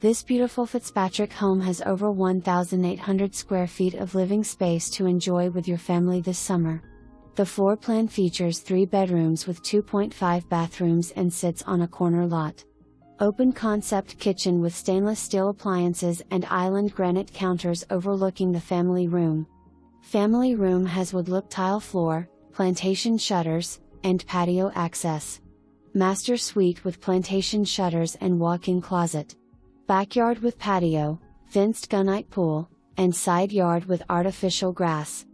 This beautiful Fitzpatrick home has over 1,800 square feet of living space to enjoy with your family this summer. The floor plan features 3 bedrooms with 2.5 bathrooms and sits on a corner lot. Open concept kitchen with stainless steel appliances and island granite counters overlooking the family room. Family room has wood-look tile floor, plantation shutters, and patio access. Master suite with plantation shutters and walk-in closet. Backyard with patio, fenced gunite pool, and side yard with artificial grass.